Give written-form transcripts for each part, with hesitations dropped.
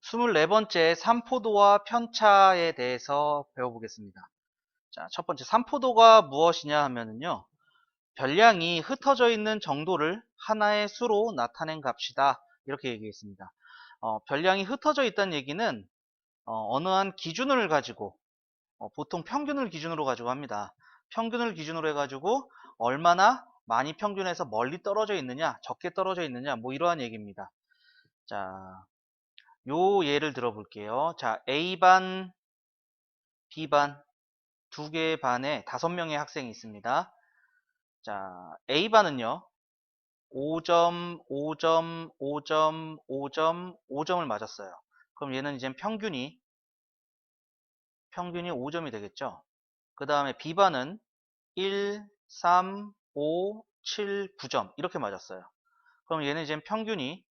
(24번째) 삼포도와 편차에 대해서 배워보겠습니다. 자, 첫 번째 삼포도가 무엇이냐 하면은요, 별량이 흩어져 있는 정도를 하나의 수로 나타낸 값이다, 이렇게 얘기했습니다. 별량이 흩어져 있다는 얘기는 어느 한 기준을 가지고, 보통 평균을 기준으로 가지고 합니다. 평균을 기준으로 해가지고 얼마나 많이 평균에서 멀리 떨어져 있느냐, 적게 떨어져 있느냐, 뭐 이러한 얘기입니다. 자, 요 예를 들어볼게요. 자, A반, B반 두 개의 반에 5명의 학생이 있습니다. 자, A반은요, 5점, 5점, 5점, 5점, 5점을 맞았어요. 그럼 얘는 이제 평균이 5점이 되겠죠. 그 다음에 B반은 1, 3, 5, 7, 9점 이렇게 맞았어요. 그럼 얘는 이제 평균이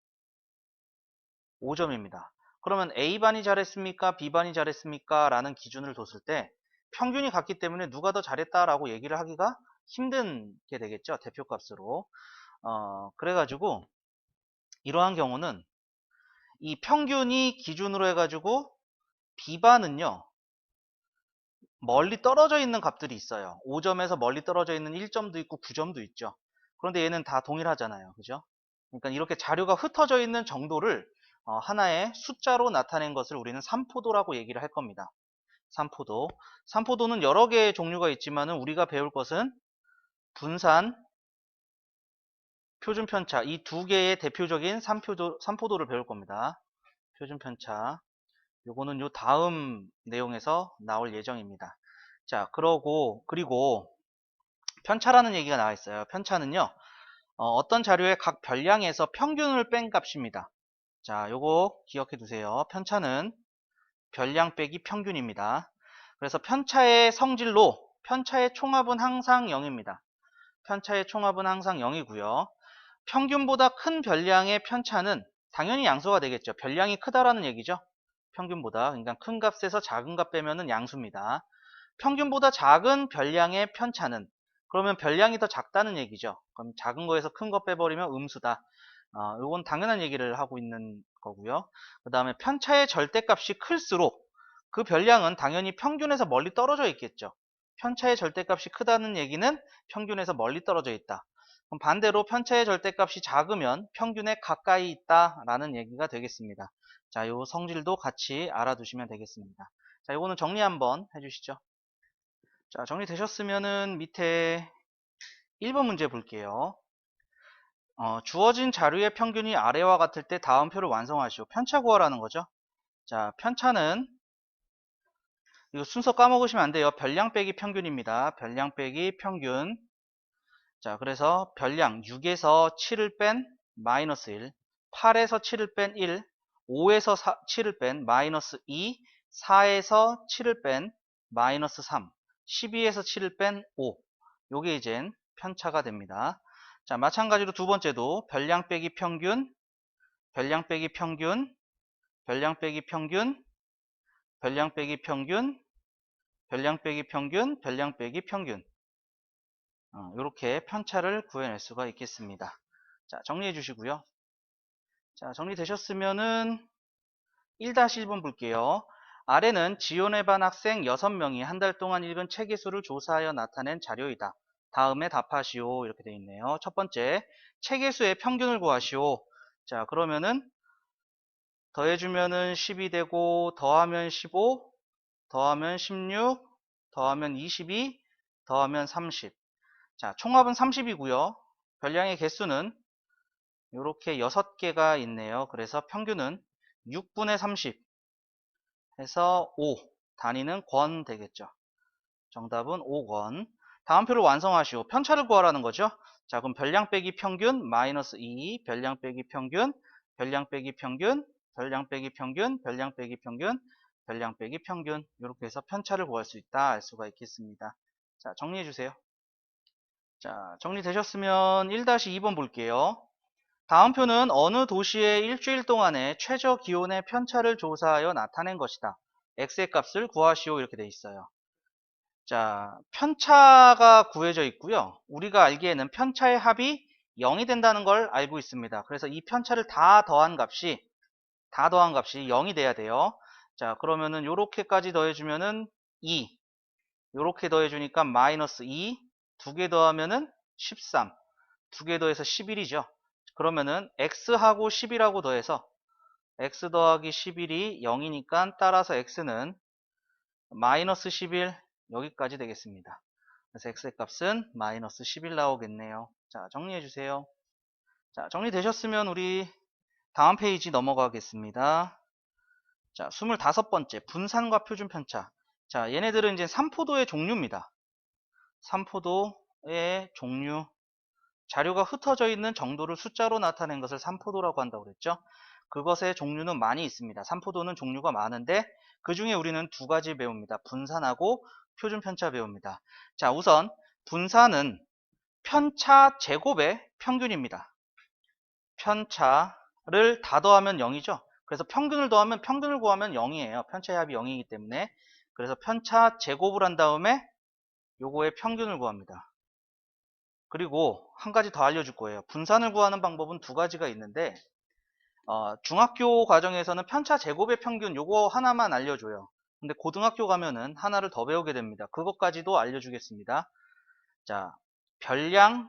5점입니다. 그러면 A반이 잘했습니까? B반이 잘했습니까? 라는 기준을 뒀을 때 평균이 같기 때문에 누가 더 잘했다라고 얘기를 하기가 힘든 게 되겠죠. 대표값으로. 그래가지고 이러한 경우는 이 평균이 기준으로 해가지고 B반은요, 멀리 떨어져 있는 값들이 있어요. 5점에서 멀리 떨어져 있는 1점도 있고 9점도 있죠. 그런데 얘는 다 동일하잖아요. 그죠? 그러니까 이렇게 자료가 흩어져 있는 정도를 하나의 숫자로 나타낸 것을 우리는 삼포도라고 얘기를 할 겁니다. 삼포도. 삼포도는 여러 개의 종류가 있지만 우리가 배울 것은 분산, 표준편차, 이 두 개의 대표적인 삼포도를 배울 겁니다. 표준편차. 요거는 요 다음 내용에서 나올 예정입니다. 자, 그리고 편차라는 얘기가 나와 있어요. 편차는요, 어떤 자료의 각 별량에서 평균을 뺀 값입니다. 자, 요거 기억해 두세요. 편차는 별량 빼기 평균입니다. 그래서 편차의 성질로 편차의 총합은 항상 0입니다. 편차의 총합은 항상 0이고요. 평균보다 큰 별량의 편차는 당연히 양수가 되겠죠. 별량이 크다라는 얘기죠. 평균보다. 그러니까 큰 값에서 작은 값 빼면은 양수입니다. 평균보다 작은 별량의 편차는, 그러면 별량이 더 작다는 얘기죠. 그럼 작은 거에서 큰 거 빼버리면 음수다. 이건 당연한 얘기를 하고 있는 거고요. 그 다음에 편차의 절대값이 클수록 그 별량은 당연히 평균에서 멀리 떨어져 있겠죠. 편차의 절대값이 크다는 얘기는 평균에서 멀리 떨어져 있다. 그럼 반대로 편차의 절대값이 작으면 평균에 가까이 있다라는 얘기가 되겠습니다. 자, 요 성질도 같이 알아두시면 되겠습니다. 자, 요거는 정리 한번 해주시죠. 자, 정리되셨으면은 밑에 1번 문제 볼게요. 주어진 자료의 평균이 아래와 같을 때 다음 표를 완성하시오. 편차 구하라는 거죠. 자, 편차는 이거 순서 까먹으시면 안 돼요. 별량 빼기 평균입니다. 별량 빼기 평균. 자, 그래서 별량 6에서 7을 뺀 마이너스 1, 8에서 7을 뺀 1, 5에서 7을 뺀 마이너스 2, 4에서 7을 뺀 마이너스 3, 12에서 7을 뺀 5. 요게 이젠 편차가 됩니다. 자, 마찬가지로 두 번째도 별량 빼기 평균, 별량 빼기 평균, 별량 빼기 평균, 별량 빼기 평균, 별량 빼기 평균, 별량 빼기 평균. 이렇게 편차를 구해낼 수가 있겠습니다. 자, 정리해 주시고요. 자, 정리되셨으면은 1-1번 볼게요. 아래는 지원회 반 학생 6명이 한 달 동안 읽은 책의 수를 조사하여 나타낸 자료이다. 다음에 답하시오. 이렇게 되어 있네요. 첫 번째, 책의 수의 평균을 구하시오. 자, 그러면은 더해주면은 10이 되고, 더하면 15, 더하면 16, 더하면 22, 더하면 30. 자, 총합은 30이고요. 별량의 개수는 이렇게 6개가 있네요. 그래서 평균은 6분의 30 해서 5. 단위는 권 되겠죠. 정답은 5권. 다음 표를 완성하시오. 편차를 구하라는 거죠. 자, 그럼 별량 빼기 평균 마이너스 2, 별량 빼기 평균, 별량 빼기 평균, 별량 빼기 평균, 별량 빼기 평균, 별량 빼기 평균. 이렇게 해서 편차를 구할 수 있다 알 수가 있겠습니다. 자, 정리해 주세요. 자, 정리되셨으면 1-2번 볼게요. 다음 표는 어느 도시의 일주일 동안의 최저 기온의 편차를 조사하여 나타낸 것이다. x의 값을 구하시오. 이렇게 돼 있어요. 자, 편차가 구해져 있고요. 우리가 알기에는 편차의 합이 0이 된다는 걸 알고 있습니다. 그래서 이 편차를 다 더한 값이 0이 돼야 돼요. 자, 그러면은 요렇게까지 더해주면은 2, 요렇게 더해주니까 마이너스 2, 두 개 더하면은 13, 두 개 더해서 11이죠. 그러면은 x하고 11하고 더해서 x 더하기 11이 0이니까 따라서 x는 마이너스 11 여기까지 되겠습니다. 그래서 x의 값은 마이너스 11 나오겠네요. 자, 정리해 주세요. 자, 정리되셨으면 우리 다음 페이지 넘어가겠습니다. 자, 25번째 분산과 표준 편차. 자, 얘네들은 이제 삼포도의 종류입니다. 삼포도의 종류. 자료가 흩어져 있는 정도를 숫자로 나타낸 것을 삼포도라고 한다고 그랬죠. 그것의 종류는 많이 있습니다. 삼포도는 종류가 많은데 그 중에 우리는 두 가지 배웁니다. 분산하고 표준 편차 배웁니다. 자, 우선 분산은 편차 제곱의 평균입니다. 편차를 다 더하면 0이죠. 그래서 평균을 더하면 평균을 구하면 0이에요. 편차의 합이 0이기 때문에. 그래서 편차 제곱을 한 다음에 요거의 평균을 구합니다. 그리고 한 가지 더 알려줄 거예요. 분산을 구하는 방법은 두 가지가 있는데 중학교 과정에서는 편차 제곱의 평균 요거 하나만 알려줘요. 근데 고등학교 가면은 하나를 더 배우게 됩니다. 그것까지도 알려주겠습니다. 자, 별량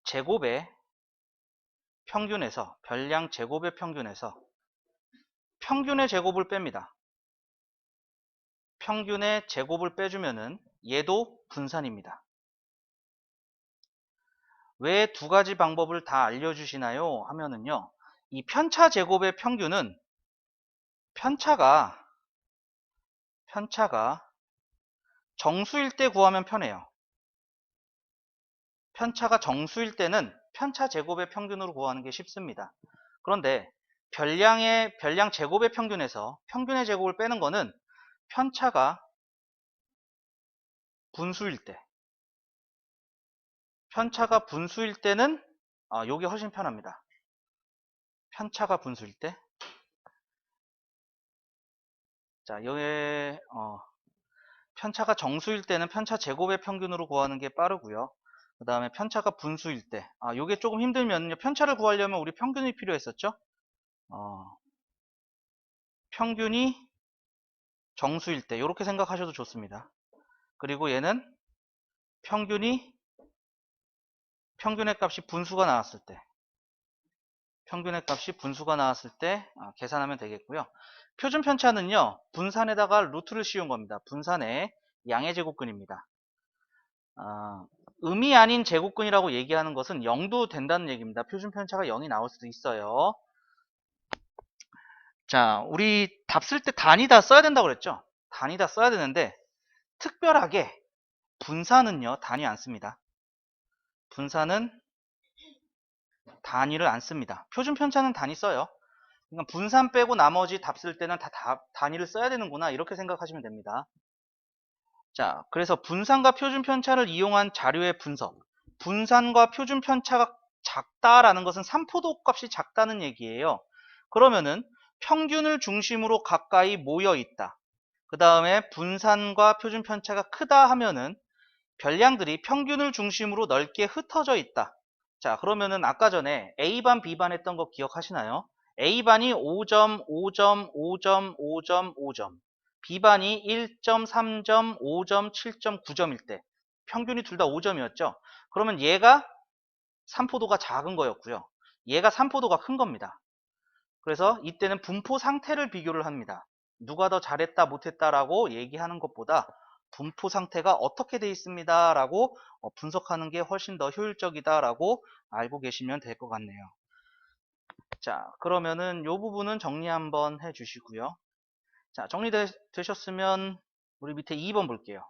제곱의 평균에서 평균의 제곱을 뺍니다. 평균의 제곱을 빼주면은 얘도 분산입니다. 왜 두 가지 방법을 다 알려주시나요? 하면은요, 이 편차 제곱의 평균은 편차가 정수일 때 구하면 편해요. 편차가 정수일 때는 편차 제곱의 평균으로 구하는 게 쉽습니다. 그런데 별량 제곱의 평균에서 평균의 제곱을 빼는 거는 편차가 분수일 때는 요게 훨씬 편합니다. 편차가 분수일 때. 자, 여기 편차가 정수일 때는 편차 제곱의 평균으로 구하는 게 빠르고요. 그 다음에 편차가 분수일 때, 요게 조금 힘들면요. 편차를 구하려면 우리 평균이 필요했었죠. 평균이 정수일 때 이렇게 생각하셔도 좋습니다. 그리고 얘는 평균의 값이 분수가 나왔을 때 계산하면 되겠고요. 표준 편차는요, 분산에다가 루트를 씌운 겁니다. 분산의 양의 제곱근입니다. 음이 아닌 제곱근이라고 얘기하는 것은 0도 된다는 얘기입니다. 표준 편차가 0이 나올 수도 있어요. 자, 우리 답 쓸 때 단위다 써야 된다고 그랬죠? 단위다 써야 되는데 특별하게 분산은요, 단위 안 씁니다. 분산은 단위를 안 씁니다. 표준 편차는 단위 써요. 그러니까 분산 빼고 나머지 답 쓸 때는 다 단위를 써야 되는구나 이렇게 생각하시면 됩니다. 자, 그래서 분산과 표준 편차를 이용한 자료의 분석. 분산과 표준 편차가 작다라는 것은 삼포도 값이 작다는 얘기예요. 그러면은 평균을 중심으로 가까이 모여 있다. 그 다음에 분산과 표준 편차가 크다 하면은 별량들이 평균을 중심으로 넓게 흩어져 있다. 자, 그러면은 아까 전에 A반, B반 했던 거 기억하시나요? A반이 5점, 5점, 5점, 5점, 5점. B반이 1점, 3점, 5점, 7점, 9점일 때 평균이 둘 다 5점이었죠. 그러면 얘가 삼포도가 작은 거였고요. 얘가 삼포도가 큰 겁니다. 그래서 이때는 분포 상태를 비교를 합니다. 누가 더 잘했다 못했다라고 얘기하는 것보다 분포 상태가 어떻게 돼 있습니다 라고 분석하는 게 훨씬 더 효율적이다 라고 알고 계시면 될 것 같네요. 자, 그러면은 이 부분은 정리 한번 해 주시고요. 자, 정리되셨으면 우리 밑에 2번 볼게요.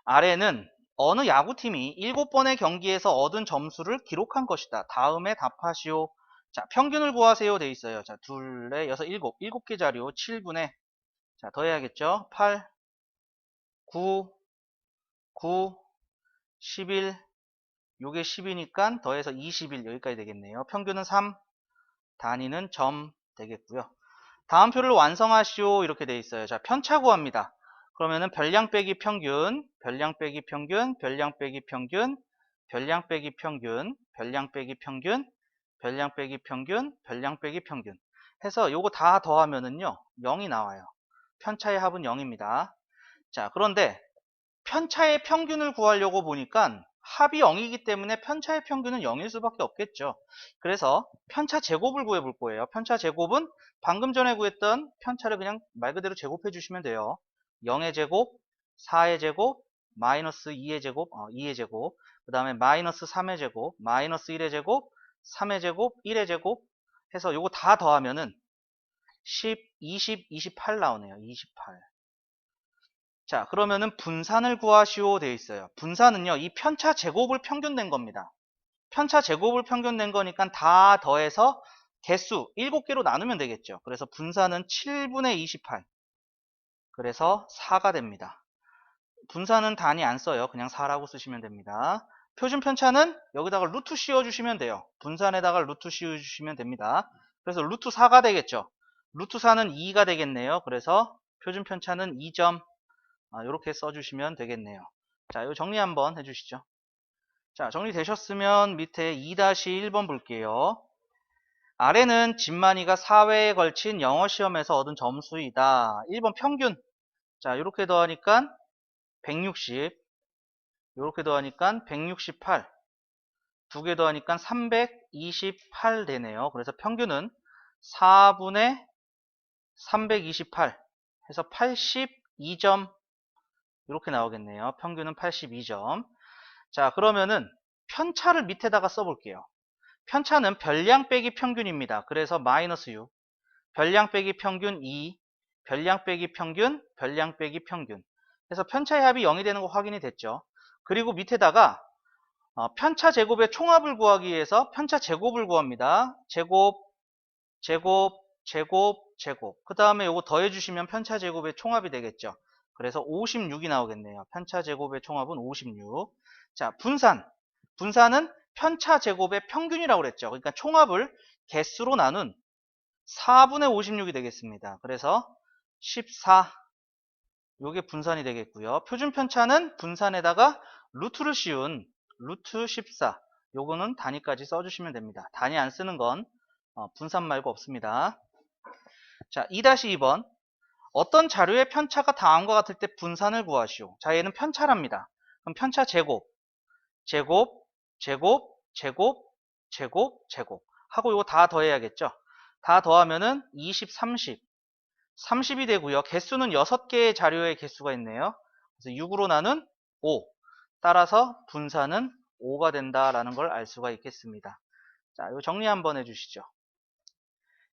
아래는 어느 야구팀이 7번의 경기에서 얻은 점수를 기록한 것이다. 다음에 답하시오. 자, 평균을 구하세요 돼 있어요. 자, 둘, 넷, 여섯, 일곱. 7개 자료 7분의 자, 더해야겠죠. 8, 9, 9, 11, 요게 10이니까 더해서 21 여기까지 되겠네요. 평균은 3, 단위는 점 되겠고요. 다음 표를 완성하시오 이렇게 돼 있어요. 자, 편차 구합니다. 그러면은 별량 빼기 평균, 별량 빼기 평균, 별량 빼기 평균, 별량 빼기 평균, 별량 빼기 평균, 별량 빼기 평균, 별량 빼기 평균 해서 요거 다 더하면은요 0이 나와요. 편차의 합은 0입니다. 자, 그런데 편차의 평균을 구하려고 보니까 합이 0이기 때문에 편차의 평균은 0일 수밖에 없겠죠. 그래서 편차 제곱을 구해 볼 거예요. 편차 제곱은 방금 전에 구했던 편차를 그냥 말 그대로 제곱해 주시면 돼요. 0의 제곱, 4의 제곱, 마이너스 2의 제곱, 2의 제곱, 그 다음에 마이너스 3의 제곱, 마이너스 1의 제곱, 3의 제곱, 1의 제곱 해서 요거 다 더하면은 10, 20, 28 나오네요. 28. 자, 그러면은 분산을 구하시오 되어 있어요. 분산은요, 이 편차 제곱을 평균 낸 겁니다. 편차 제곱을 평균 낸 거니까 다 더해서 개수 7개로 나누면 되겠죠. 그래서 분산은 7분의 28. 그래서 4가 됩니다. 분산은 단위 안 써요. 그냥 4라고 쓰시면 됩니다. 표준 편차는 여기다가 루트 씌워주시면 돼요. 분산에다가 루트 씌워주시면 됩니다. 그래서 루트 4가 되겠죠. 루트 4는 2가 되겠네요. 그래서 표준 편차는 2점. 이렇게 써주시면 되겠네요. 자, 요 정리 한번 해주시죠. 자, 정리되셨으면 밑에 2-1번 볼게요. 아래는 진만이가 4회에 걸친 영어 시험에서 얻은 점수이다. 1번 평균. 자, 이렇게 더하니까 160. 이렇게 더하니까 168. 두 개 더하니까 328 되네요. 그래서 평균은 4분의 328 해서 82점. 이렇게 나오겠네요. 평균은 82점. 자, 그러면은 편차를 밑에다가 써볼게요. 편차는 별량 빼기 평균입니다. 그래서 마이너스 6, 별량 빼기 평균 2, 별량 빼기 평균, 별량 빼기 평균 해서 편차의 합이 0이 되는 거 확인이 됐죠. 그리고 밑에다가 편차 제곱의 총합을 구하기 위해서 편차 제곱을 구합니다. 제곱, 제곱, 제곱, 제곱. 그 다음에 요거 더해주시면 편차 제곱의 총합이 되겠죠. 그래서 56이 나오겠네요. 편차 제곱의 총합은 56. 자, 분산. 분산은 편차 제곱의 평균이라고 그랬죠. 그러니까 총합을 개수로 나눈 4분의 56이 되겠습니다. 그래서 14. 요게 분산이 되겠고요. 표준 편차는 분산에다가 루트를 씌운 루트 14. 요거는 단위까지 써주시면 됩니다. 단위 안 쓰는 건 분산 말고 없습니다. 자, 2-2번. 어떤 자료의 편차가 다음과 같을 때 분산을 구하시오. 자, 얘는 편차랍니다. 그럼 편차 제곱, 제곱, 제곱, 제곱, 제곱, 제곱 하고 요거 다 더해야겠죠. 다 더하면은 20, 30. 30이 되고요. 개수는 6개의 자료의 개수가 있네요. 그래서 6으로 나눈 5. 따라서 분산은 5가 된다라는 걸 알 수가 있겠습니다. 자, 요 정리 한번 해주시죠.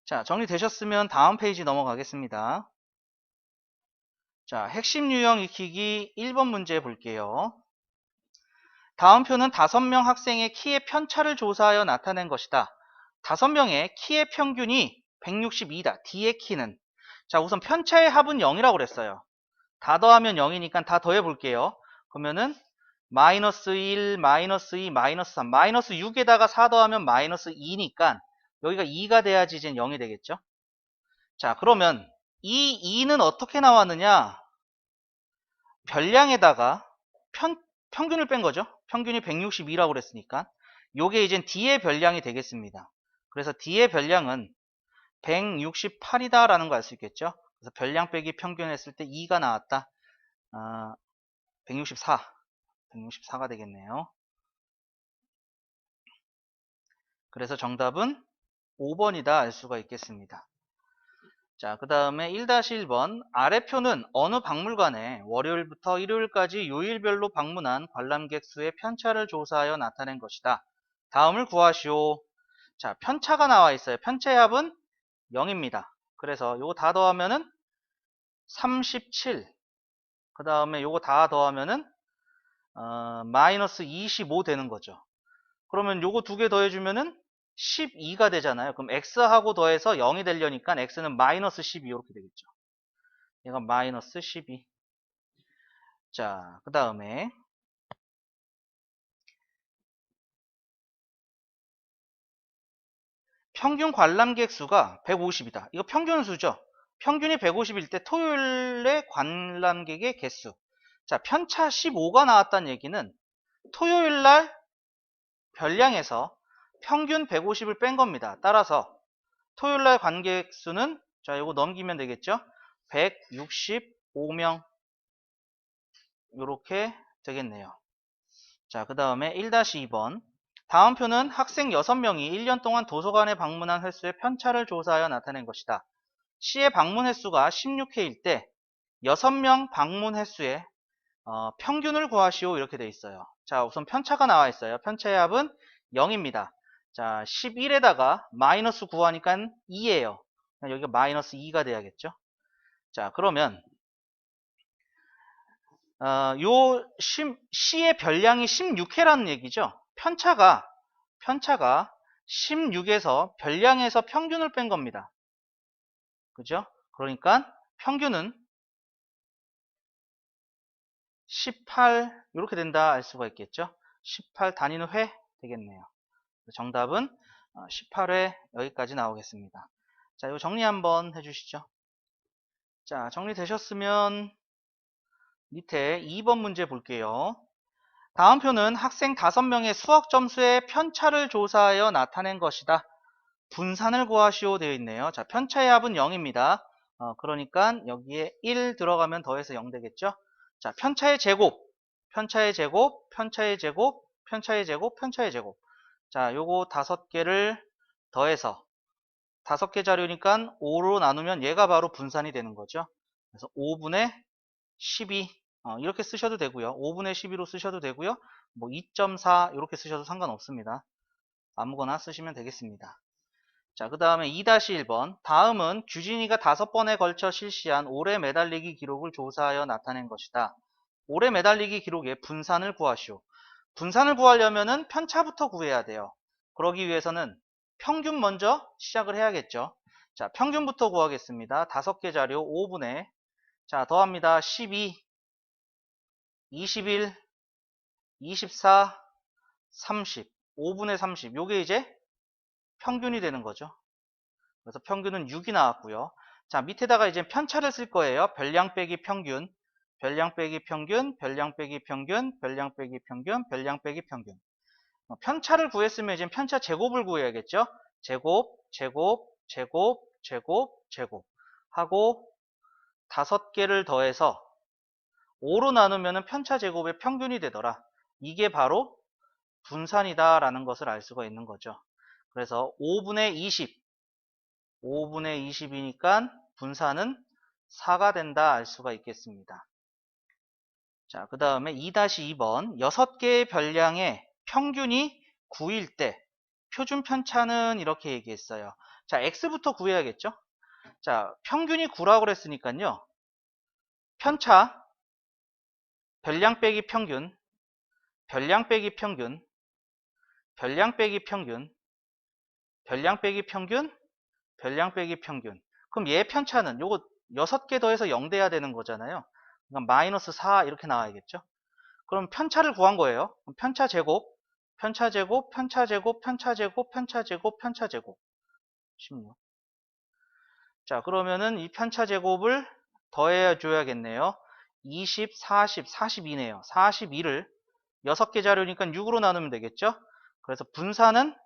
자, 정리되셨으면 다음 페이지 넘어가겠습니다. 자, 핵심 유형 익히기 1번 문제 볼게요. 다음 표는 5명 학생의 키의 편차를 조사하여 나타낸 것이다. 5명의 키의 평균이 162다. D의 키는. 자, 우선 편차의 합은 0이라고 그랬어요. 다 더하면 0이니까 다 더해 볼게요. 그러면은 마이너스 1, 마이너스 2, 마이너스 3, 마이너스 6에다가 4 더하면 마이너스 2니까 여기가 2가 돼야지 이제 0이 되겠죠. 자, 그러면 이 2는 어떻게 나왔느냐? 별량에다가 평균을 뺀 거죠. 평균이 162라고 그랬으니까 요게 이제 D의 별량이 되겠습니다. 그래서 D의 별량은 168이다 라는 거 알 수 있겠죠. 그래서 별량 빼기 평균 했을 때 2가 나왔다. 164가 되겠네요. 그래서 정답은 5번이다 알 수가 있겠습니다. 자, 그 다음에 1-1번. 아래 표는 어느 박물관에 월요일부터 일요일까지 요일별로 방문한 관람객 수의 편차를 조사하여 나타낸 것이다. 다음을 구하시오. 자, 편차가 나와 있어요. 편차의 합은 0입니다. 그래서 요거 다 더하면은 37. 그 다음에 요거 다 더하면은 마이너스 25 되는 거죠. 그러면 요거 두 개 더해주면은 12가 되잖아요. 그럼 x하고 더해서 0이 되려니까 x는 마이너스 12 이렇게 되겠죠. 얘가 마이너스 12. 자, 그 다음에 평균 관람객 수가 150이다. 이거 평균 수죠. 평균이 150일 때 토요일에 관람객의 개수. 자, 편차 15가 나왔다는 얘기는 토요일 날 별량에서 평균 150을 뺀 겁니다. 따라서 토요일날 관객 수는 자, 요거 넘기면 되겠죠? 165명 요렇게 되겠네요. 자, 그 다음에 1-2번. 다음 표는 학생 6명이 1년 동안 도서관에 방문한 횟수의 편차를 조사하여 나타낸 것이다. 시의 방문 횟수가 16회일 때 6명 방문 횟수의 평균을 구하시오 이렇게 돼 있어요. 자, 우선 편차가 나와 있어요. 편차의 합은 0입니다. 자, 11에다가 마이너스 9하니까 2예요. 여기가 마이너스 2가 돼야겠죠. 자, 그러면 C의 별량이 16회라는 얘기죠. 편차가 16에서 별량에서 평균을 뺀 겁니다. 그죠? 그러니까 평균은 18 이렇게 된다 알 수가 있겠죠. 18 단위는 회 되겠네요. 정답은 18회 여기까지 나오겠습니다. 자, 이거 정리 한번 해주시죠. 자, 정리되셨으면 밑에 2번 문제 볼게요. 다음 표는 학생 5명의 수학 점수의 편차를 조사하여 나타낸 것이다. 분산을 구하시오 되어 있네요. 자, 편차의 합은 0입니다. 그러니까 여기에 1 들어가면 더해서 0 되겠죠. 자, 편차의 제곱, 편차의 제곱, 편차의 제곱, 편차의 제곱, 편차의 제곱. 자, 요거 5개를 더해서 5개 자료니까 5로 나누면 얘가 바로 분산이 되는 거죠. 그래서 5분의 12 이렇게 쓰셔도 되고요. 5분의 12로 쓰셔도 되고요. 뭐 2.4 이렇게 쓰셔도 상관없습니다. 아무거나 쓰시면 되겠습니다. 자, 그 다음에 2-1번. 다음은 규진이가 5번에 걸쳐 실시한 오래 매달리기 기록을 조사하여 나타낸 것이다. 오래 매달리기 기록의 분산을 구하시오. 분산을 구하려면은 편차부터 구해야 돼요. 그러기 위해서는 평균 먼저 시작을 해야겠죠. 자, 평균부터 구하겠습니다. 5개 자료 5분의 자, 더합니다. 12, 21, 24, 30, 5분의 30. 요게 이제 평균이 되는 거죠. 그래서 평균은 6이 나왔고요. 자, 밑에다가 이제 편차를 쓸 거예요. 별량 빼기 평균, 별량 빼기 평균, 별량 빼기 평균, 별량 빼기 평균, 별량 빼기 평균. 편차를 구했으면 이제 편차 제곱을 구해야겠죠. 제곱, 제곱, 제곱, 제곱, 제곱 하고 5개를 더해서 5로 나누면 편차 제곱의 평균이 되더라. 이게 바로 분산이다 라는 것을 알 수가 있는 거죠. 그래서 5분의 20, 5분의 20이니까 분산은 4가 된다 알 수가 있겠습니다. 자, 그 다음에 2-2번 6개의 별량의 평균이 9일 때 표준 편차는 이렇게 얘기했어요. 자, x부터 구해야겠죠. 자, 평균이 9라고 그랬으니까요. 편차 별량 빼기 평균, 별량 빼기 평균, 별량 빼기 평균, 별량 빼기 평균, 별량 빼기 평균. 그럼 얘 편차는 요거 6개 더해서 0 돼야 되는 거잖아요. 그러니까 마이너스 4 이렇게 나와야겠죠. 그럼 편차를 구한 거예요. 편차 제곱, 편차 제곱, 편차 제곱, 편차 제곱, 편차 제곱, 편차 제곱. 16. 자, 그러면은 이 편차 제곱을 더해 줘야겠네요. 20, 40, 42네요. 42를 6개 자료니까 6으로 나누면 되겠죠. 그래서 분산은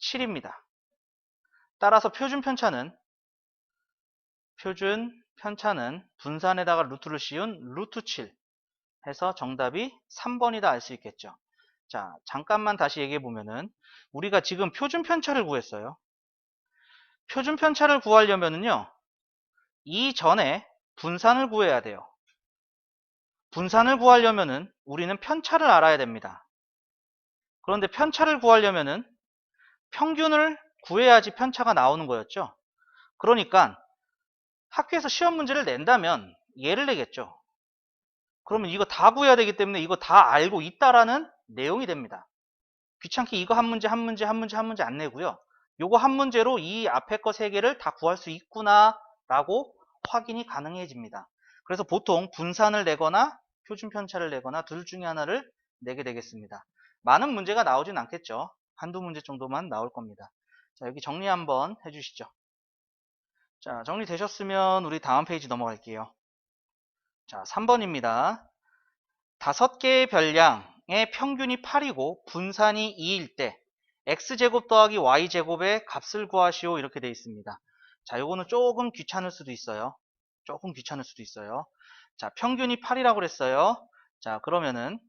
7입니다. 따라서 표준 편차는 분산에다가 루트를 씌운 루트 7 해서 정답이 3번이다 알 수 있겠죠. 자, 잠깐만 다시 얘기해 보면은 우리가 지금 표준 편차를 구했어요. 표준 편차를 구하려면은요. 이전에 분산을 구해야 돼요. 분산을 구하려면은 우리는 편차를 알아야 됩니다. 그런데 편차를 구하려면은 평균을 구해야지 편차가 나오는 거였죠. 그러니까 학교에서 시험 문제를 낸다면 얘를 내겠죠. 그러면 이거 다 구해야 되기 때문에 이거 다 알고 있다라는 내용이 됩니다. 귀찮게 이거 한 문제 한 문제 한 문제 한 문제 안 내고요. 요거 한 문제로 이 앞에 거 3개를 다 구할 수 있구나 라고 확인이 가능해집니다. 그래서 보통 분산을 내거나 표준 편차를 내거나 둘 중에 하나를 내게 되겠습니다. 많은 문제가 나오진 않겠죠. 한두 문제 정도만 나올 겁니다. 자, 여기 정리 한번 해주시죠. 자, 정리되셨으면 우리 다음 페이지 넘어갈게요. 자, 3번입니다. 5개의 별량 별량의 평균이 8이고 분산이 2일 때 x제곱 더하기 y제곱의 값을 구하시오 이렇게 되어 있습니다. 자, 요거는 조금 귀찮을 수도 있어요. 조금 귀찮을 수도 있어요. 자, 평균이 8이라고 그랬어요. 자, 그러면은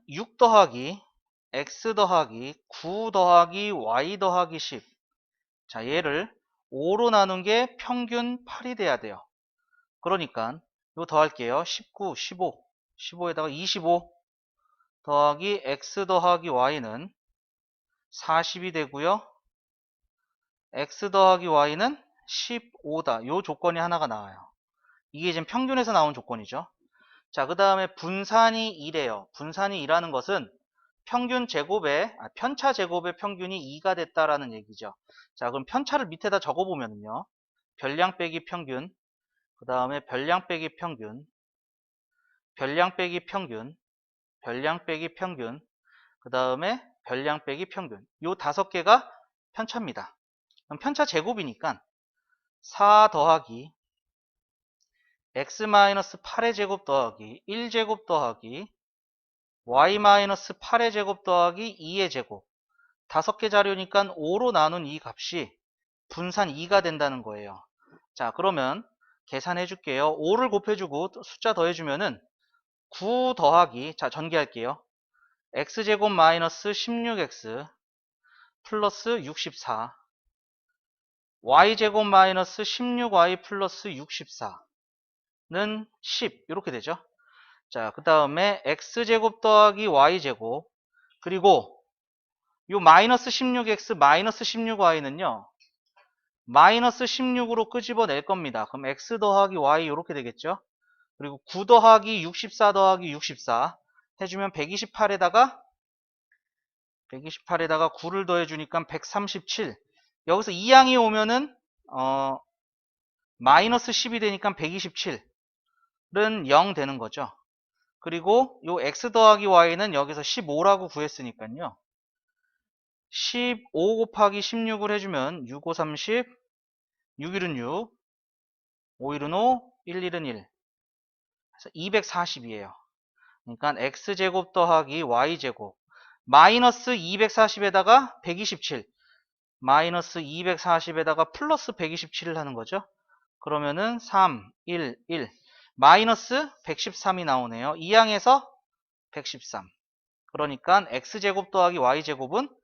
6 더하기 x 더하기 9 더하기 y 더하기 10. 자, 얘를 5로 나눈 게 평균 8이 돼야 돼요. 그러니까 이거 더할게요. 19, 15, 15에다가 25 더하기 x 더하기 y는 40이 되고요. x 더하기 y는 15다. 요 조건이 하나가 나와요. 이게 지금 평균에서 나온 조건이죠. 자, 그 다음에 분산이 2래요. 분산이 2라는 것은 평균 제곱의, 편차 제곱의 평균이 2가 됐다라는 얘기죠. 자, 그럼 편차를 밑에다 적어보면요. 별량 빼기 평균, 그 다음에 별량 빼기 평균, 별량 빼기 평균, 별량 빼기 평균, 그 다음에 별량 빼기 평균. 요 5개가 편차입니다. 그럼 편차 제곱이니까 4 더하기 x-8의 제곱 더하기 1제곱 더하기 y-8의 제곱 더하기 2의 제곱. 5개 자료니까 5로 나눈 이 값이 분산 2가 된다는 거예요. 자, 그러면 계산해 줄게요. 5를 곱해주고 숫자 더해주면은 9 더하기, 자, 전개할게요. x제곱 마이너스 16x 플러스 64 y제곱 마이너스 16y 플러스 64는 10 이렇게 되죠. 자, 그 다음에 x제곱 더하기 y제곱 그리고 요 마이너스 16x 마이너스 16y는요 마이너스 16으로 끄집어낼 겁니다. 그럼 x 더하기 y 이렇게 되겠죠. 그리고 9 더하기 64 더하기 64 해주면 128에다가 9를 더해주니까 137. 여기서 2양이 오면은 마이너스 10이 되니까 127은 0 되는 거죠. 그리고 요 x 더하기 y는 여기서 15라고 구했으니까요. 15 곱하기 16을 해주면 6, 5, 30, 6일은 6, 5일은 5, 1일은 1. 그래서 240이에요. 그러니까 x제곱 더하기 y제곱 마이너스 240에다가 127 마이너스 240에다가 플러스 127을 하는 거죠. 그러면은 3, 1, 1 마이너스 113이 나오네요. 이 항에서 113 그러니까 x제곱 더하기 y제곱은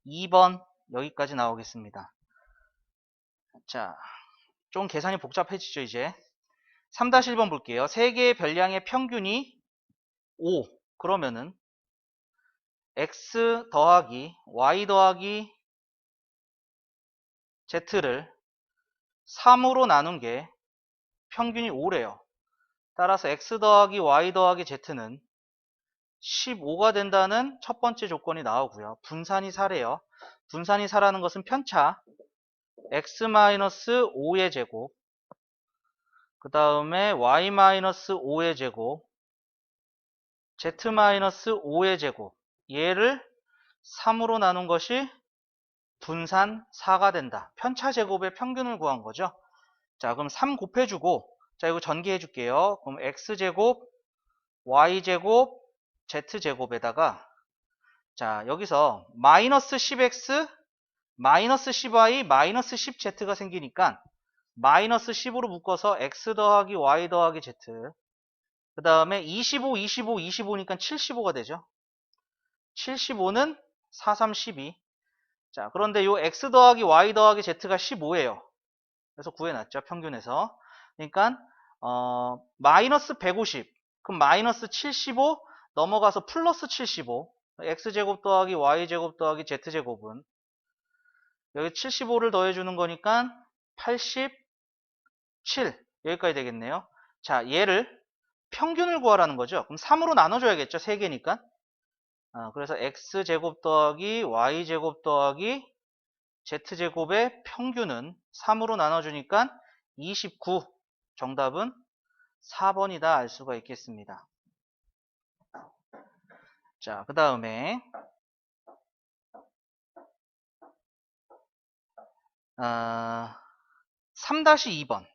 2번 여기까지 나오겠습니다. 자, 좀 계산이 복잡해지죠 이제. 3-1번 볼게요. 3개의 별량의 평균이 5 그러면은 x 더하기 y 더하기 z를 3으로 나눈 게 평균이 5래요. 따라서 x 더하기 y 더하기 z는 15가 된다는 첫 번째 조건이 나오고요. 분산이 4래요. 분산이 4라는 것은 편차 x-5의 제곱 그 다음에 y-5의 제곱 z-5의 제곱 얘를 3으로 나눈 것이 분산 4가 된다. 편차 제곱의 평균을 구한 거죠. 자, 그럼 3 곱해주고 자, 이거 전개해 줄게요. 그럼 x제곱 y제곱 z제곱에다가 자, 여기서 마이너스 10x 마이너스 10y 마이너스 10z가 생기니까 마이너스 10으로 묶어서 x 더하기 y 더하기 z 그 다음에 25, 25, 25니까 75가 되죠. 75는 4, 3, 12 자, 그런데 요 x 더하기 y 더하기 z가 15예요. 그래서 구해놨죠. 평균에서. 그러니까 마이너스 150 그럼 마이너스 75 넘어가서 플러스 75 x제곱 더하기 y제곱 더하기 z제곱은 여기 75를 더해주는 거니까 87 여기까지 되겠네요. 자, 얘를 평균을 구하라는 거죠. 그럼 3으로 나눠줘야겠죠. 3개니까. 그래서 x제곱 더하기 y제곱 더하기 z제곱의 평균은 3으로 나눠주니까 29 정답은 4번이다 알 수가 있겠습니다. 자, 그 다음에 3-2번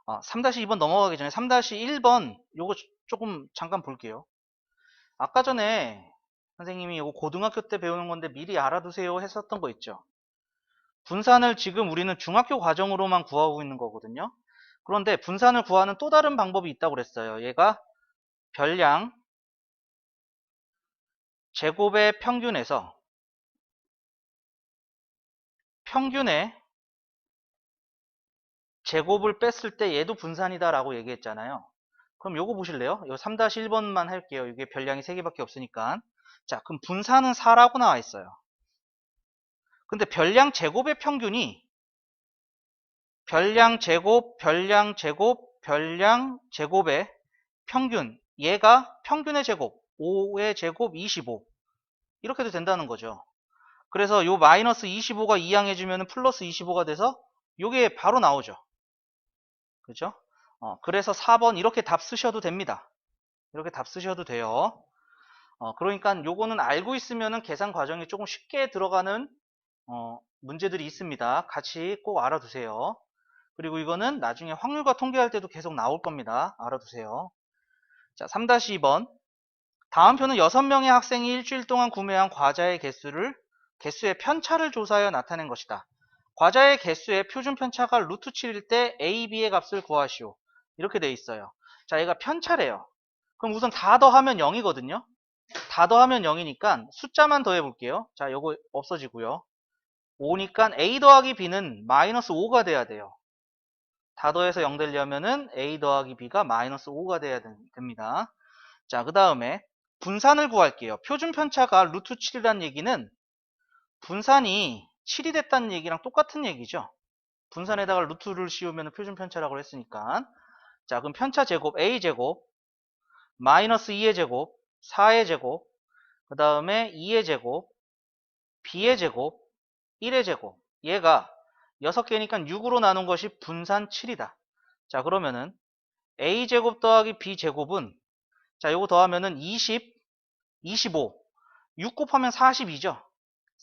3-2번 넘어가기 전에 3-1번 요거 조금 잠깐 볼게요. 아까 전에 선생님이 이거 고등학교 때 배우는 건데 미리 알아두세요 했었던 거 있죠. 분산을 지금 우리는 중학교 과정으로만 구하고 있는 거거든요. 그런데 분산을 구하는 또 다른 방법이 있다고 그랬어요. 얘가 별량 제곱의 평균에서 평균의 제곱을 뺐을 때 얘도 분산이다 라고 얘기했잖아요. 그럼 요거 보실래요? 요 3-1번만 할게요. 이게 별량이 3개밖에 없으니까. 자, 그럼 분산은 4라고 나와 있어요. 근데 별량 제곱의 평균이 별량 제곱, 별량 제곱, 별량 제곱의 평균, 얘가 평균의 제곱, 5의 제곱 25 이렇게 도 된다는 거죠. 그래서 요 마이너스 25가 이항해주면 플러스 25가 돼서 요게 바로 나오죠. 그죠? 그래서 4번 이렇게 답 쓰셔도 됩니다. 이렇게 답 쓰셔도 돼요. 그러니까 요거는 알고 있으면은 계산 과정이 조금 쉽게 들어가는 문제들이 있습니다. 같이 꼭 알아두세요. 그리고 이거는 나중에 확률과 통계할 때도 계속 나올 겁니다. 알아두세요. 자, 3-2번. 다음표는 6명의 학생이 일주일 동안 구매한 과자의 개수의 편차를 조사하여 나타낸 것이다. 과자의 개수의 표준 편차가 루트 7일 때 A, B의 값을 구하시오. 이렇게 돼 있어요. 자, 얘가 편차래요. 그럼 우선 다 더하면 0이거든요. 다 더하면 0이니까 숫자만 더해 볼게요. 자, 요거 없어지고요. 5니까 A 더하기 B는 마이너스 5가 돼야 돼요. 다 더해서 0 되려면은 A 더하기 B가 마이너스 5가 돼야 됩니다. 자, 그 다음에 분산을 구할게요. 표준 편차가 루트 7이라는 얘기는 분산이 7이 됐다는 얘기랑 똑같은 얘기죠. 분산에다가 루트를 씌우면 표준 편차라고 했으니까. 자, 그럼 편차 제곱 A제곱 마이너스 2의 제곱 4의 제곱 그 다음에 2의 제곱 B의 제곱 1의 제곱 얘가 6개니까 6으로 나눈 것이 분산 7이다. 자, 그러면은 A제곱 더하기 B제곱은 자, 요거 더하면은 20, 25 6 곱하면 42죠.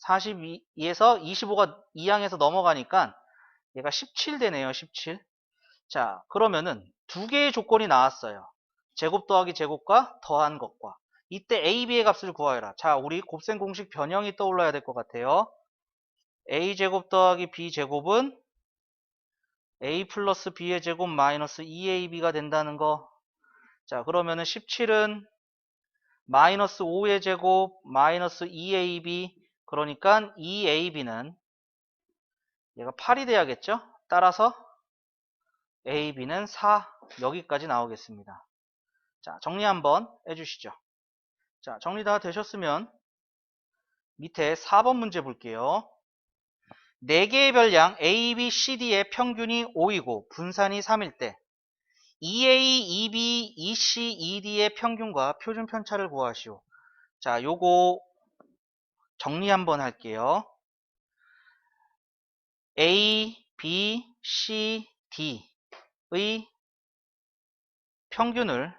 42에서 25가 2항에서 넘어가니까 얘가 17 되네요. 17. 자, 그러면은 두 개의 조건이 나왔어요. 제곱 더하기 제곱과 더한 것과. 이때 A, B의 값을 구하여라. 자, 우리 곱셈 공식 변형이 떠올라야 될 것 같아요. A제곱 더하기 B제곱은 A 플러스 B의 제곱 마이너스 2AB가 된다는 거. 자, 그러면은 17은 마이너스 5의 제곱 마이너스 2AB 그러니까 2AB는 얘가 8이 돼야겠죠? 따라서 AB는 4 여기까지 나오겠습니다. 자, 정리 한번 해주시죠. 자, 정리 다 되셨으면 밑에 4번 문제 볼게요. 4개의 별량 A, B, C, D의 평균이 5이고 분산이 3일 때 EA, EB, EC, ED의 평균과 표준 편차를 구하시오. 자, 요거 정리 한번 할게요. A, B, C, D의 평균을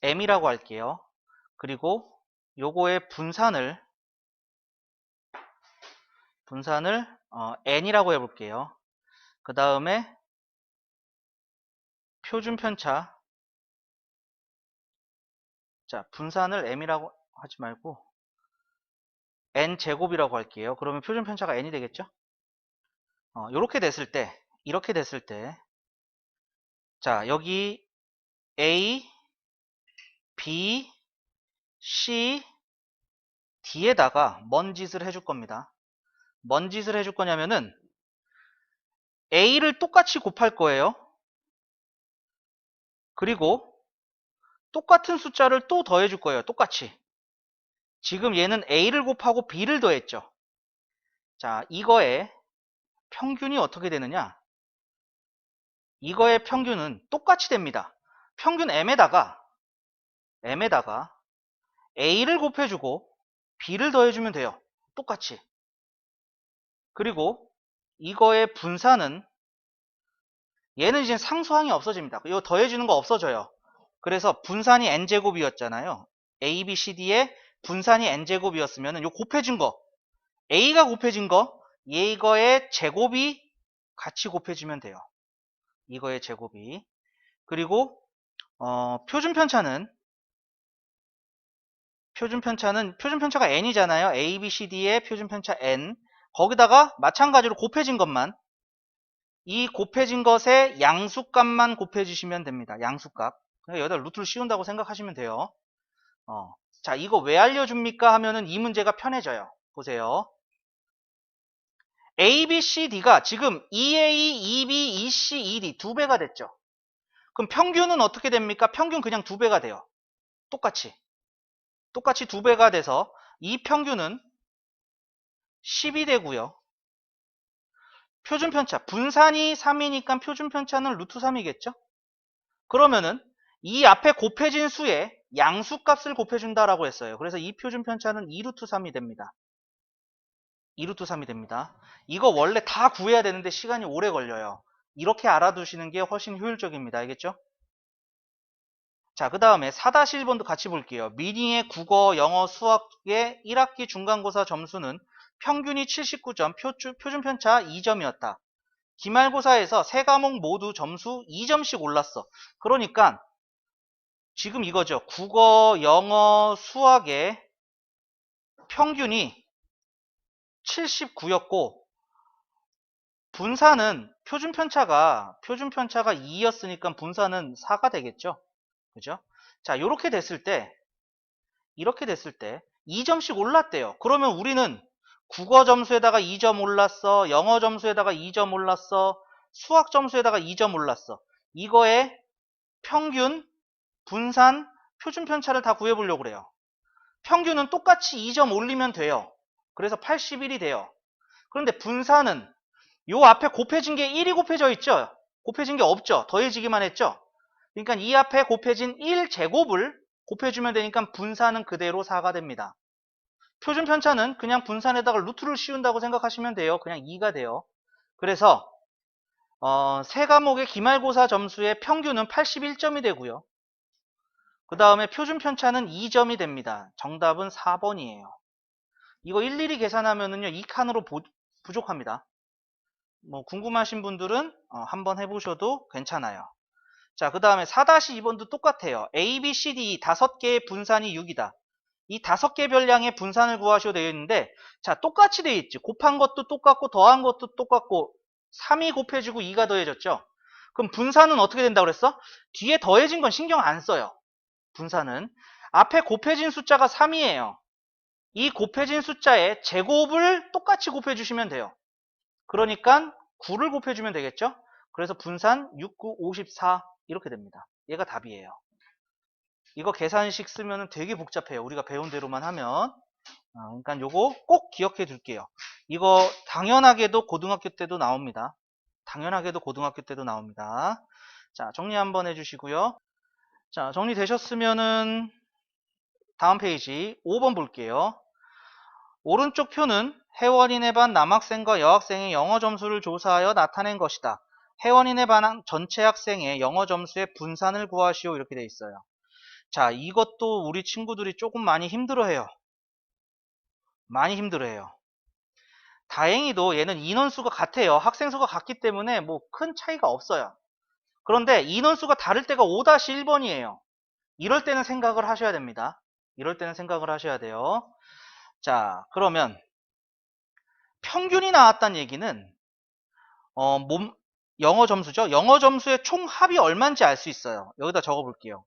M이라고 할게요. 그리고 요거의 분산을 N이라고 해볼게요. 그 다음에 표준 편차 자, 분산을 M이라고 하지 말고 N제곱이라고 할게요. 그러면 표준 편차가 N이 되겠죠? 이렇게 됐을 때 자, 여기 A, B, C, D에다가 뭔 짓을 해줄 겁니다. 뭔 짓을 해줄 거냐면은 A를 똑같이 곱할 거예요. 그리고 똑같은 숫자를 또 더해줄 거예요. 똑같이. 지금 얘는 A를 곱하고 B를 더했죠. 자, 이거의 평균이 어떻게 되느냐? 이거의 평균은 똑같이 됩니다. 평균 M에다가 A를 곱해주고 B를 더해주면 돼요. 똑같이. 그리고 이거의 분산은 얘는 이제 상수항이 없어집니다. 이거 더해주는 거 없어져요. 그래서 분산이 n제곱이었잖아요. A, B, C, D의 분산이 n제곱이었으면 요 곱해진 거 A가 곱해진 거 이거의 제곱이 같이 곱해지면 돼요. 이거의 제곱이. 그리고 표준 편차가 n이잖아요. A, B, C, D의 표준 편차 n. 거기다가 마찬가지로 곱해진 것만, 이 곱해진 것의 양수값만 곱해주시면 됩니다. 양수값. 그러니까 여기다 루트를 씌운다고 생각하시면 돼요. 자, 이거 왜 알려줍니까? 하면은 이 문제가 편해져요. 보세요. A, B, C, D가 지금 EA, EB, EC, ED 두 배가 됐죠. 그럼 평균은 어떻게 됩니까? 평균 그냥 두 배가 돼요. 똑같이 두 배가 돼서 이 평균은 10이 되고요. 표준 편차, 분산이 3이니까 표준 편차는 루트 3이겠죠? 그러면은 이 앞에 곱해진 수에 양수값을 곱해준다라고 했어요. 그래서 이 표준 편차는 2루트 3이 됩니다. 2루트 3이 됩니다. 이거 원래 다 구해야 되는데 시간이 오래 걸려요. 이렇게 알아두시는 게 훨씬 효율적입니다. 알겠죠? 자, 그 다음에 4-1번도 같이 볼게요. 미니의 국어, 영어, 수학의 1학기 중간고사 점수는 평균이 79점, 표준 편차 2점이었다. 기말고사에서 세 과목 모두 점수 2점씩 올랐어. 그러니까 지금 이거죠. 국어, 영어, 수학의 평균이 79였고 분산은 표준 편차가 2였으니까 분산은 4가 되겠죠. 그죠? 자, 이렇게 됐을 때 2점씩 올랐대요. 그러면 우리는 국어 점수에다가 2점 올랐어, 영어 점수에다가 2점 올랐어, 수학 점수에다가 2점 올랐어. 이거의 평균, 분산, 표준 편차를 다 구해보려고 그래요. 평균은 똑같이 2점 올리면 돼요. 그래서 81이 돼요. 그런데 분산은 요 앞에 곱해진 게 1이 곱해져 있죠? 곱해진 게 없죠? 더해지기만 했죠? 그러니까 이 앞에 곱해진 1제곱을 곱해주면 되니까 분산은 그대로 4가 됩니다. 표준 편차는 그냥 분산에다가 루트를 씌운다고 생각하시면 돼요. 그냥 2가 돼요. 그래서 세 과목의 기말고사 점수의 평균은 81점이 되고요. 그 다음에 표준 편차는 2점이 됩니다. 정답은 4번이에요. 이거 일일이 계산하면은요, 2칸으로 부족합니다. 뭐 궁금하신 분들은 한번 해보셔도 괜찮아요. 자, 그 다음에 4-2번도 똑같아요. A, B, C, D 5개의 분산이 6이다. 이 5개 별량의 분산을 구하시오 되어 있는데, 자, 똑같이 되어 있지. 곱한 것도 똑같고 더한 것도 똑같고 3이 곱해지고 2가 더해졌죠. 그럼 분산은 어떻게 된다고 그랬어? 뒤에 더해진 건 신경 안 써요. 분산은 앞에 곱해진 숫자가 3이에요. 이 곱해진 숫자의 제곱을 똑같이 곱해주시면 돼요. 그러니까 9를 곱해주면 되겠죠. 그래서 분산 6, 9, 54 이렇게 됩니다. 얘가 답이에요. 이거 계산식 쓰면 되게 복잡해요. 우리가 배운 대로만 하면. 그러니까 요거 꼭 기억해 둘게요. 이거 당연하게도 고등학교 때도 나옵니다. 자, 정리 한번 해주시고요. 자, 정리되셨으면은 다음 페이지 5번 볼게요. 오른쪽 표는 회원인의 반 남학생과 여학생의 영어 점수를 조사하여 나타낸 것이다. 회원인의 반 전체 학생의 영어 점수의 분산을 구하시오. 이렇게 돼 있어요. 자, 이것도 우리 친구들이 조금 많이 힘들어해요. 다행히도 얘는 인원수가 같아요. 학생 수가 같기 때문에 뭐 큰 차이가 없어요. 그런데 인원수가 다를 때가 5-1번이에요. 이럴 때는 생각을 하셔야 됩니다. 자, 그러면 평균이 나왔다는 얘기는 영어 점수죠. 영어 점수의 총합이 얼마인지 알 수 있어요. 여기다 적어 볼게요.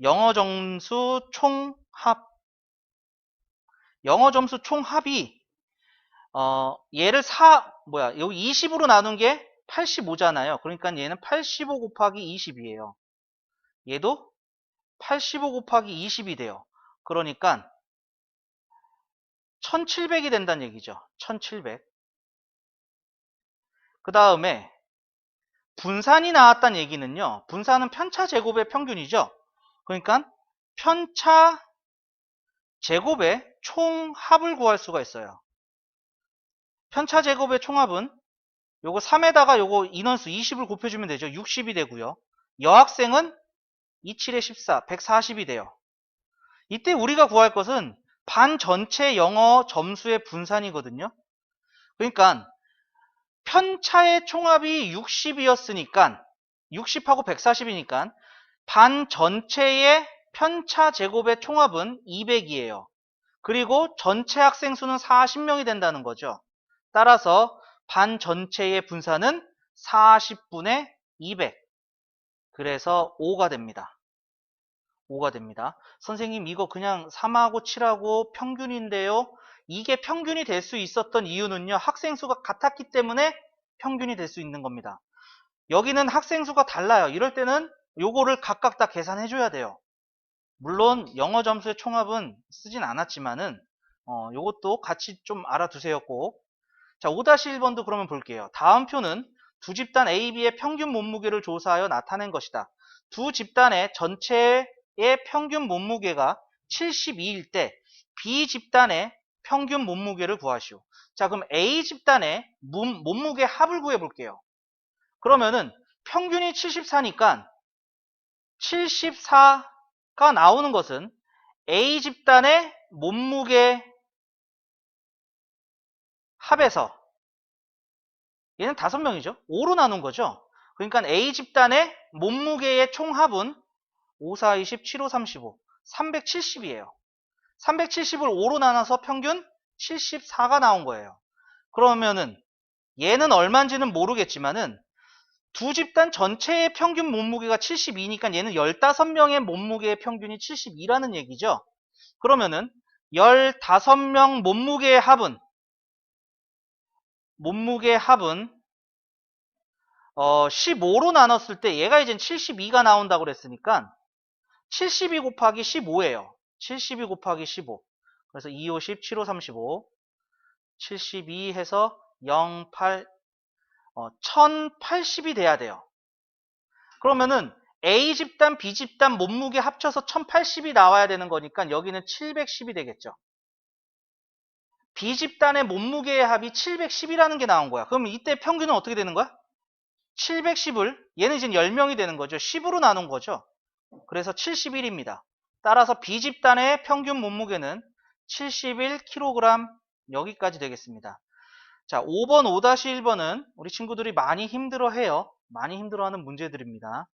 영어 점수 총합. 영어 점수 총합이 얘를 여기 20으로 나눈 게 85잖아요. 그러니까 얘는 85 곱하기 20이에요. 얘도 85 곱하기 20이 돼요. 그러니까 1700이 된다는 얘기죠. 1700. 그 다음에 분산이 나왔다는 얘기는요. 분산은 편차 제곱의 평균이죠. 그러니까 편차 제곱의 총합을 구할 수가 있어요. 편차 제곱의 총합은 요거 3에다가 요거 인원수 20을 곱해주면 되죠. 60이 되고요. 여학생은 27에 14, 140이 돼요. 이때 우리가 구할 것은 반 전체 영어 점수의 분산이거든요. 그러니까 편차의 총합이 60이었으니까 60하고 140이니까 반 전체의 편차 제곱의 총합은 200이에요. 그리고 전체 학생 수는 40명이 된다는 거죠. 따라서 반 전체의 분산은 40분의 200. 그래서 5가 됩니다. 5가 됩니다. 선생님 이거 그냥 3하고 7하고 평균인데요. 이게 평균이 될 수 있었던 이유는요. 학생 수가 같았기 때문에 평균이 될 수 있는 겁니다. 여기는 학생 수가 달라요. 이럴 때는 요거를 각각 다 계산해 줘야 돼요. 물론 영어 점수의 총합은 쓰진 않았지만은 요것도 같이 좀 알아두세요 꼭. 자, 5-1번도 그러면 볼게요. 다음 표는 두 집단 A, B의 평균 몸무게를 조사하여 나타낸 것이다. 두 집단의 전체의 평균 몸무게가 72일 때 B 집단의 평균 몸무게를 구하시오. 자, 그럼 A 집단의 몸무게 합을 구해 볼게요. 그러면은 평균이 74니까 74가 나오는 것은 A 집단의 몸무게 합에서 얘는 5명이죠. 5로 나눈 거죠. 그러니까 A 집단의 몸무게의 총합은 5, 4, 20, 7, 5, 35, 370이에요. 370을 5로 나눠서 평균 74가 나온 거예요. 그러면은 얘는 얼마인지는 모르겠지만은 두 집단 전체의 평균 몸무게가 72니까 얘는 15명의 몸무게의 평균이 72라는 얘기죠. 그러면은 15명 몸무게의 합은 15로 나눴을 때 얘가 이제 72가 나온다고 그랬으니까 72 곱하기 15예요. 72 곱하기 15. 그래서 2, 50, 7, 5, 35. 72 해서 0, 8, 1080이 돼야 돼요. 그러면은 A 집단, B 집단 몸무게 합쳐서 1080이 나와야 되는 거니까 여기는 710이 되겠죠. B 집단의 몸무게의 합이 710이라는 게 나온 거야. 그럼 이때 평균은 어떻게 되는 거야? 710을 얘는 이제 10명이 되는 거죠. 10으로 나눈 거죠. 그래서 71입니다. 따라서 B 집단의 평균 몸무게는 71kg 여기까지 되겠습니다. 자, 5번 5-1번은 우리 친구들이 많이 힘들어해요. 많이 힘들어하는 문제들입니다.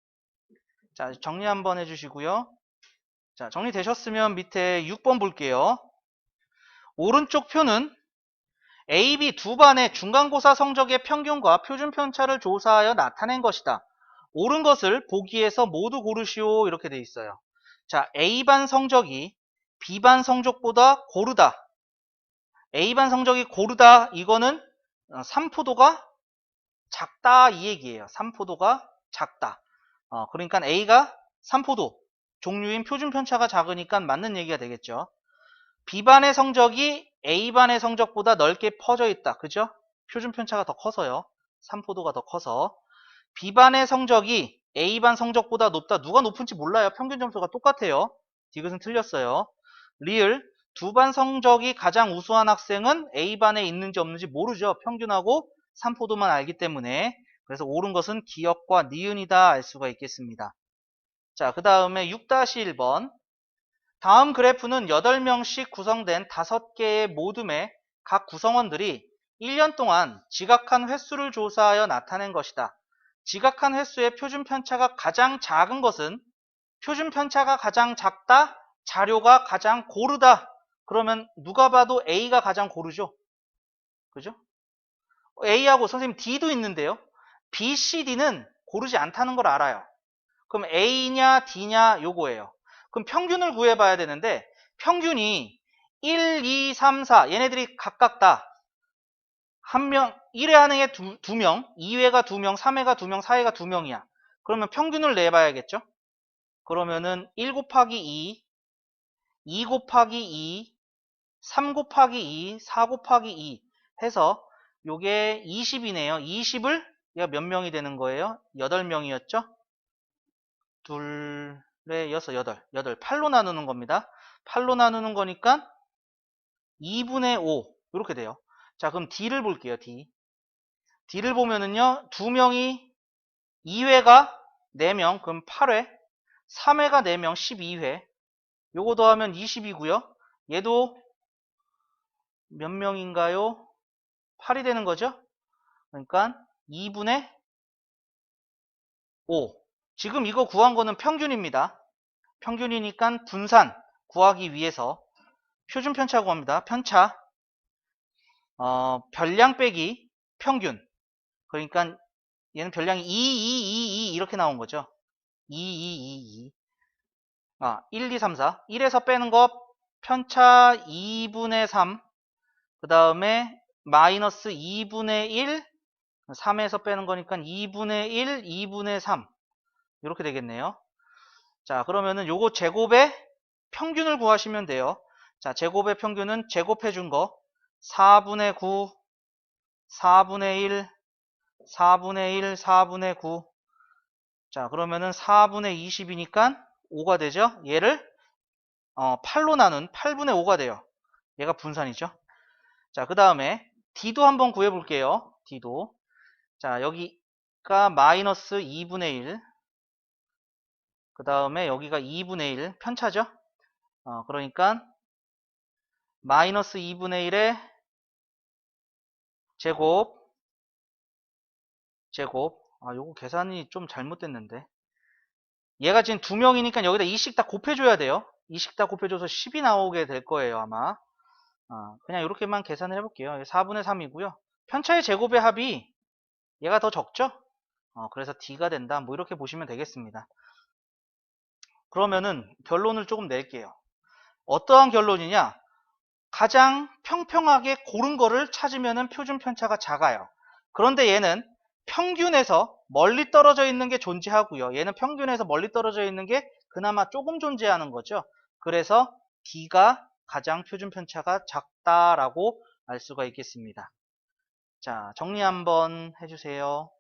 자, 정리 한번 해주시고요. 자, 정리되셨으면 밑에 6번 볼게요. 오른쪽 표는 A, B 두 반의 중간고사 성적의 평균과 표준 편차를 조사하여 나타낸 것이다. 옳은 것을 보기에서 모두 고르시오. 이렇게 돼 있어요. 자, A반 성적이 B반 성적보다 고르다. A반 성적이 고르다. 이거는 삼포도가 작다 이 얘기예요. 삼포도가 작다. 그러니까 A가 삼포도 종류인 표준 편차가 작으니까 맞는 얘기가 되겠죠. B반의 성적이 A반의 성적보다 넓게 퍼져 있다. 그죠? 표준 편차가 더 커서요. 삼포도가 더 커서. B반의 성적이 A반 성적보다 높다. 누가 높은지 몰라요. 평균 점수가 똑같아요. 디귿은 틀렸어요. 리을 두 반 성적이 가장 우수한 학생은 A반에 있는지 없는지 모르죠. 평균하고 삼포도만 알기 때문에. 그래서 옳은 것은 기역과 니은이다 알 수가 있겠습니다. 자, 그 다음에 6-1번. 다음 그래프는 8명씩 구성된 5개의 모둠의 각 구성원들이 1년 동안 지각한 횟수를 조사하여 나타낸 것이다. 지각한 횟수의 표준 편차가 가장 작은 것은 표준 편차가 가장 작다, 자료가 가장 고르다. 그러면 누가 봐도 A가 가장 고르죠. 그죠? A하고 선생님 D도 있는데요. B, C, D는 고르지 않다는 걸 알아요. 그럼 A냐 D냐 요거예요. 그럼 평균을 구해봐야 되는데 평균이 1, 2, 3, 4 얘네들이 각각 다 한 명, 1회 하는 애 2명, 2회가 2명, 3회가 2명, 4회가 2명이야. 그러면 평균을 내봐야겠죠? 그러면은 1 곱하기 2, 2 곱하기 2, 3 곱하기 2, 4 곱하기 2 해서 요게 20이네요. 20을 얘가 몇 명이 되는 거예요? 8명이었죠? 둘에 6, 8. 8로 나누는 겁니다. 8로 나누는 거니까 2분의 5 이렇게 돼요. 자, 그럼 D를 볼게요. D를 보면은요. 2명이 2회가 4명 그럼 8회 3회가 4명 12회 요거 더하면 20이고요. 얘도 몇 명인가요? 8이 되는 거죠. 그러니까 2분의 5 지금 이거 구한 거는 평균입니다. 평균이니까 분산 구하기 위해서 표준 편차 구합니다. 편차 별량 빼기 평균. 그러니까 얘는 별량이 2, 2, 2, 2 이렇게 나온 거죠. 2, 2, 2, 2. 1, 2, 3, 4. 1에서 빼는 거 편차 2분의 3. 그 다음에 마이너스 2분의 1. 3에서 빼는 거니까 2분의 1, 2분의 3. 이렇게 되겠네요. 자, 그러면은 요거 제곱의 평균을 구하시면 돼요. 자, 제곱의 평균은 제곱해 준 거 4분의 9, 4분의 1, 4분의 1, 4분의 9. 자, 그러면은 4분의 20이니까 5가 되죠. 얘를 8로 나눈 8분의 5가 돼요. 얘가 분산이죠. 자, 그 다음에 D도 한번 구해 볼게요. D도. 자, 여기가 마이너스 2분의 1. 그 다음에 여기가 2분의 1 편차죠. 그러니까 마이너스 2분의 1의 제곱. 요거 계산이 좀 잘못됐는데. 얘가 지금 2명이니까 여기다 2씩 다 곱해줘야 돼요. 2씩 다 곱해줘서 10이 나오게 될 거예요, 아마. 그냥 이렇게만 계산을 해볼게요. 4분의 3이고요. 편차의 제곱의 합이 얘가 더 적죠? 그래서 D가 된다. 뭐 이렇게 보시면 되겠습니다. 그러면은 결론을 조금 낼게요. 어떠한 결론이냐? 가장 평평하게 고른 거를 찾으면은 표준 편차가 작아요. 그런데 얘는 평균에서 멀리 떨어져 있는 게 존재하고요. 얘는 평균에서 멀리 떨어져 있는 게 그나마 조금 존재하는 거죠. 그래서 D가 가장 표준 편차가 작다라고 알 수가 있겠습니다. 자, 정리 한번 해주세요.